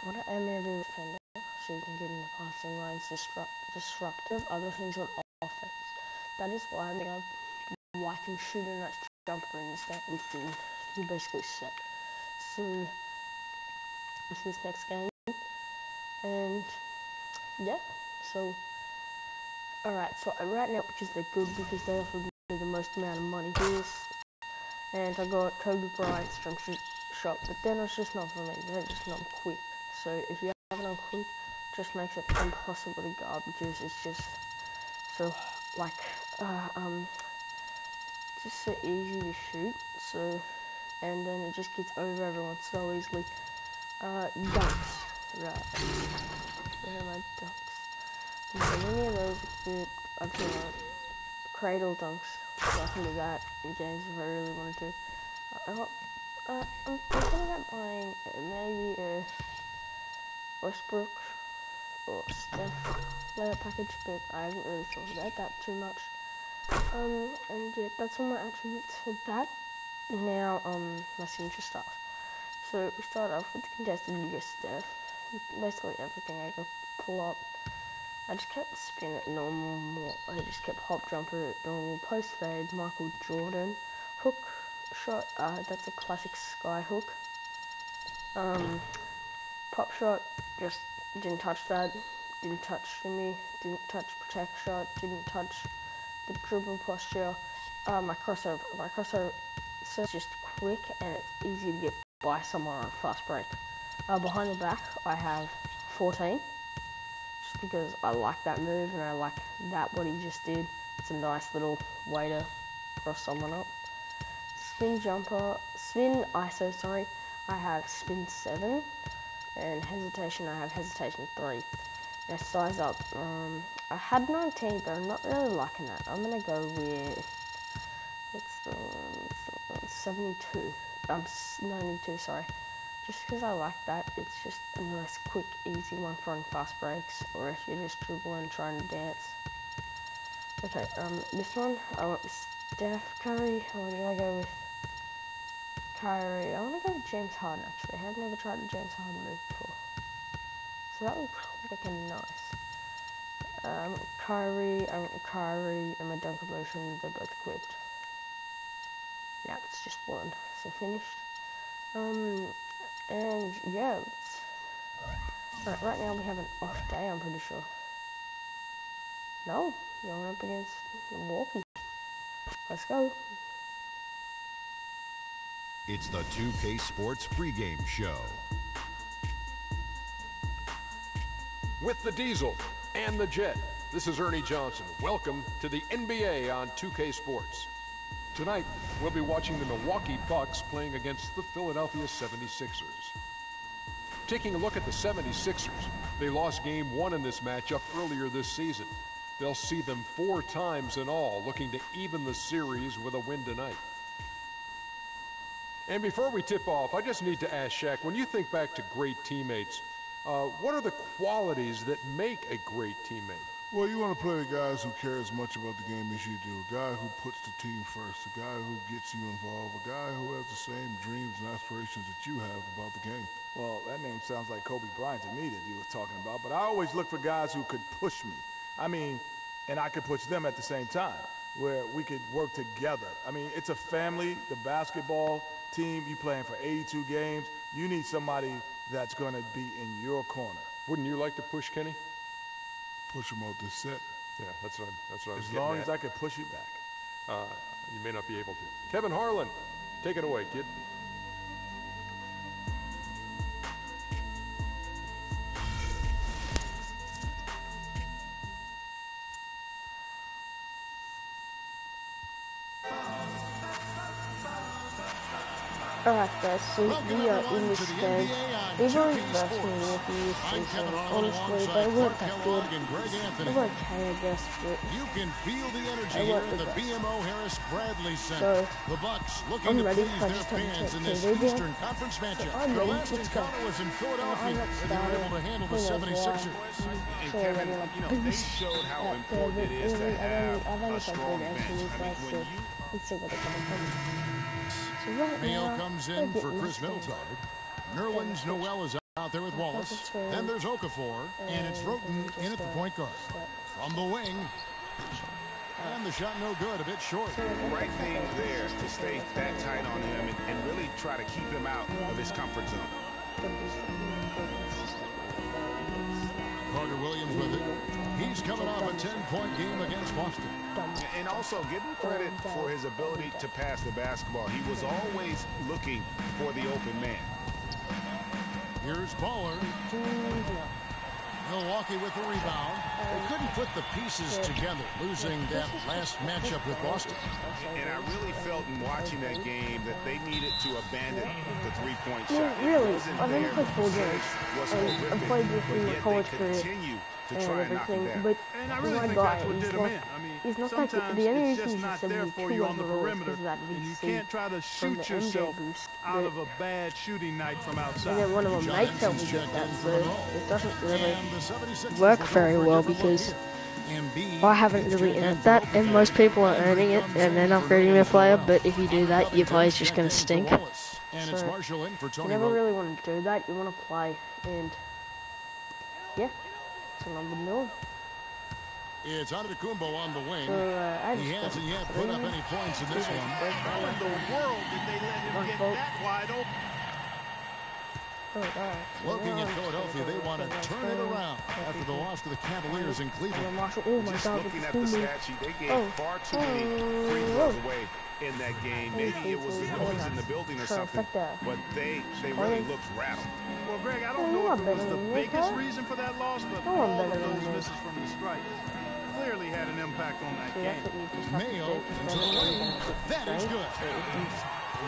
What I am going to do with defender, so you can get in the passing lanes, disruptive, other things on offense. That is why I think I can shoot a nice jumper in this game, and you're basically set. So, it's this next game, and yeah, so, alright, so right now, because they're good, because they offered me the most amount of money for this, and I got Kobe Bryant's jump shot, but then it's just not for me, they're just not quick. So if you have it on quick, it just makes it impossible to guard, because it's just so, like, just so easy to shoot, so, and then it just gets over everyone so easily. Dunks, right, where are my dunks? So many of those, I've done cradle dunks, so I can do that in games if I really wanted to. I'm thinking about buying maybe a Westbrook or Steph layup package, but I haven't really thought about that too much. And yeah, that's all my attributes for that. Now, my signature stuff. So we start off with the contested, you get Steph. Basically everything I could pull up. I just kept spin at normal, I just kept hop jumper at normal, post fade, Michael Jordan, hook shot, that's a classic sky hook. Pop shot, just didn't touch that, didn't touch shimmy, didn't touch protect shot, didn't touch the dribble posture. My crossover, so it's just quick and it's easy to get by someone on a fast break. Behind the back, I have 14, just because I like that move and I like that what he just did. It's a nice little way to cross someone up. Spin ISO, I have spin 7, and hesitation, I have hesitation 3. Now size up, I had 19, but I'm not really liking that. I'm gonna go with, what's the one, 72, 92, sorry. Just because I like that, it's just a nice, quick, easy one for on fast breaks, or if you're just dribbling, trying to dance. Okay, this one, I went with Steph Curry, or did I go with Kyrie? I want to go with James Harden, actually. I've never tried a James Harden move before. So that looks looking nice. Kyrie, and my dunk motion, they're both equipped. Yeah, it's just one, so finished. And yeah, right now we have an off day, I'm pretty sure. No, going up against Milwaukee. Let's go. It's the 2K Sports pregame show. With the Diesel and the Jet, this is Ernie Johnson. Welcome to the NBA on 2K Sports. Tonight, we'll be watching the Milwaukee Bucks playing against the Philadelphia 76ers. Taking a look at the 76ers, they lost Game 1 in this matchup earlier this season. They'll see them 4 times in all, looking to even the series with a win tonight. And before we tip off, I just need to ask Shaq, when you think back to great teammates, what are the qualities that make a great teammate? Well, you want to play the guys who care as much about the game as you do. A guy who puts the team first. A guy who gets you involved. A guy who has the same dreams and aspirations that you have about the game. Well, that name sounds like Kobe Bryant to me that you were talking about. But I always look for guys who could push me. I mean, and I could push them at the same time, where we could work together. I mean, it's a family, the basketball team. You playing for 82 games. You need somebody that's going to be in your corner. Wouldn't you like to push Kenny? Push him out this set. Yeah, that's what I was getting at. As long as I could push you back. You may not be able to. Kevin Harlan, take it away, kid. Alright guys, so we are in this game. They've already versed Milwaukee this season. Honestly, they weren't that good. They were okay, I guess, but You can feel the energy here at the BMO Harris Bradley Center. So, The Bucks looking I'm to ready. please I their just haven't fans in checked this TV Eastern Conference matchup. I'm Their ready. last Let's go. encounter was in Philadelphia, I'm not and they were able to handle the 76ers. And Kevin, you know, they showed how important it is to have a strong bench. I mean, when you... Let's see what they're coming from. So right Mayo now, comes they're in for getting Chris this game. Middleton. Nerlens Noel is Out there with Wallace. Then there's Okafor, and it's Roten in at the point guard. From the wing. And the shot no good, a bit short. Right thing there to stay that tight on him and really try to keep him out of his comfort zone. Carter Williams with it. He's coming off a 10-point game against Boston. And also give him credit for his ability to pass the basketball. He was always looking for the open man. Here's Baller. Milwaukee with the rebound. They couldn't put the pieces together, losing that last matchup with Boston. And I really felt in watching that game that they needed to abandon the three-point shot. Really, I've only played 4 games, and I've played with him in college career and everything, but my guy, he's not that good. The only reason he's 72 overall is because of that VC you can't try to from the shoot yourself MJ boost. out of a bad shooting night from outside. And then one of them might tell me that, but it doesn't really work very well because I haven't really earned that, and most people are earning it and then upgrading their player, but if you do that, your player's just going to stink. So, you never really want to do that. You want to play, and yeah, that's what I've been doing. It's Antetokounmpo on the wing. So, he hasn't yet put up any points in this one. How in the world did they let him get that wide open? Looking at Philadelphia, they want to turn it around after the loss to the Cavaliers in Cleveland. Oh my Just God, looking at the stat sheet, they gave far too many free throws away in that game. Maybe it was the noise in the building or something, but they really looked rattled. Well, Greg, I don't know if it was the biggest reason for that loss, but all of those misses from the strikes clearly had an impact on that game. Mayo into the lane. That is good.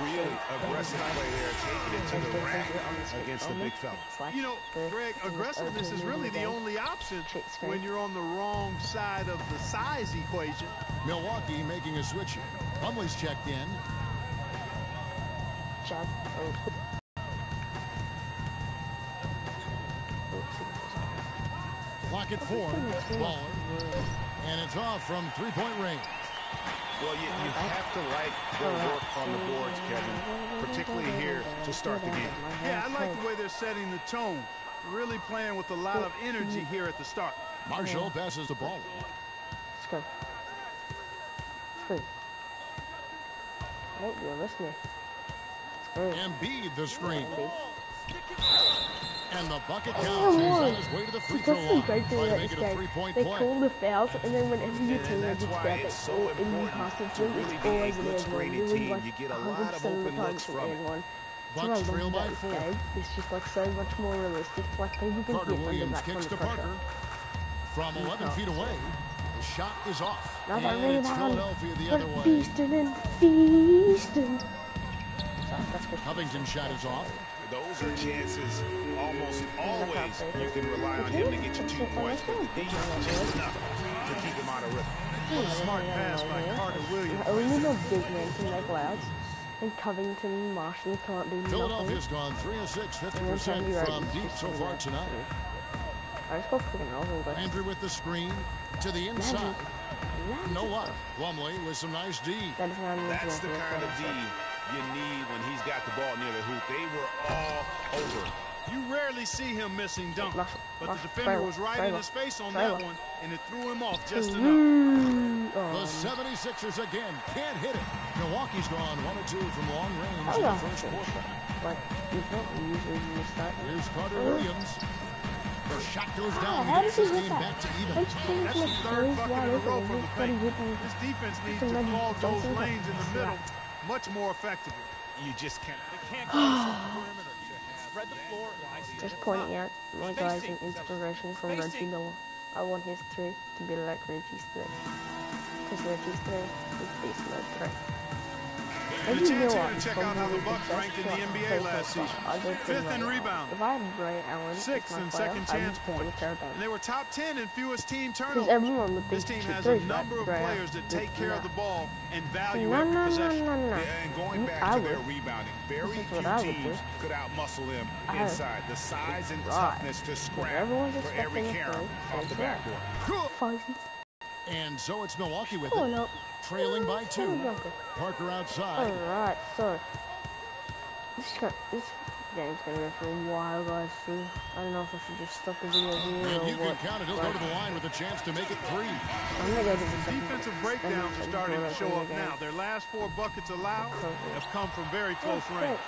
Really aggressive play there, taking it to the rack against the big fella. You know, Greg, aggressiveness is really the only option when you're on the wrong side of the size equation. Milwaukee making a switch here. Plumlee's checked in. Clock at 4. Baller. And it's off from three-point range. Well, you have to like their work on the boards, Kevin, particularly here to start the game. Yeah, I like the way they're setting the tone. Really playing with a lot of energy here at the start. Marshall passes the ball. Let's go. Let's go. Oh, you're listening. Embiid the screen. And the bucket counts. He's on his way to the free throw line. Trying to make it a three-point play. They call the fouls, and then whenever you And that's why it's so important to really be a blitz-graded team. You get a lot of open looks from it. Bucks trail by 4. It's just like so much more realistic. Like people can Carter get under Williams that kicks kind to of pressure. Parker. From 11 feet away. The shot is off. Now And really it's bad. Philadelphia the other way. Feasting and feasting. That's good. Covington's shot is off. Those are chances almost always you can rely on him to get you 2 points, but the D is just enough to keep him out of rhythm. What a smart pass by Carter Williams. Only the big men can make louds. And Covington and Marshall can't do nothing. Philadelphia's gone 3 of 6, 50% from deep so far tonight. I just go freaking over. Andrew with the screen to the inside. No luck. Plumlee with some nice D. That's the kind of D you need when he's got the ball near the hoop. They were all over. You rarely see him missing dunks, but the defender was right in his face on that one, and it threw him off just enough. The 76ers again can't hit it. Milwaukee's gone 1 or 2 from long range in the first quarter. But you don't usually miss that. Here's Carter Williams. The shot goes down. How Gets does this he hit game that? back to even. That's the third bucket in a row from the paint. This defense needs to clog those lanes in the middle much more effectively. You just can't. Just pointing out my guy's an inspiration from Reggie Miller. I want his 3 to be like Reggie's 3. Because Reggie's 3 is decent at 3. And a chance here to check out how the Bucks ranked in the NBA last season. 5th in rebound, If I had Ray Allen, 6th in second chance points, and they were top 10 in fewest team turnovers. Everyone would This think team has shoot a threes, number of right? players that take care of the ball and value No, every no, no, possession. no, no. Yeah, and going back to their rebounding, very few teams could outmuscle them inside. The size and toughness to scrap for every carry off the backboard. And so it's Milwaukee with Oh, it. no. Trailing by 2. Parker outside. Alright, so this game's gonna go for a while, guys. So I don't know if I should just stop the video here And or you what. can count it. He'll go to the line with a chance to make it 3. I'm gonna go to the second Defensive breakdowns are starting to show up now. Their last 4 buckets allowed have come from very close range.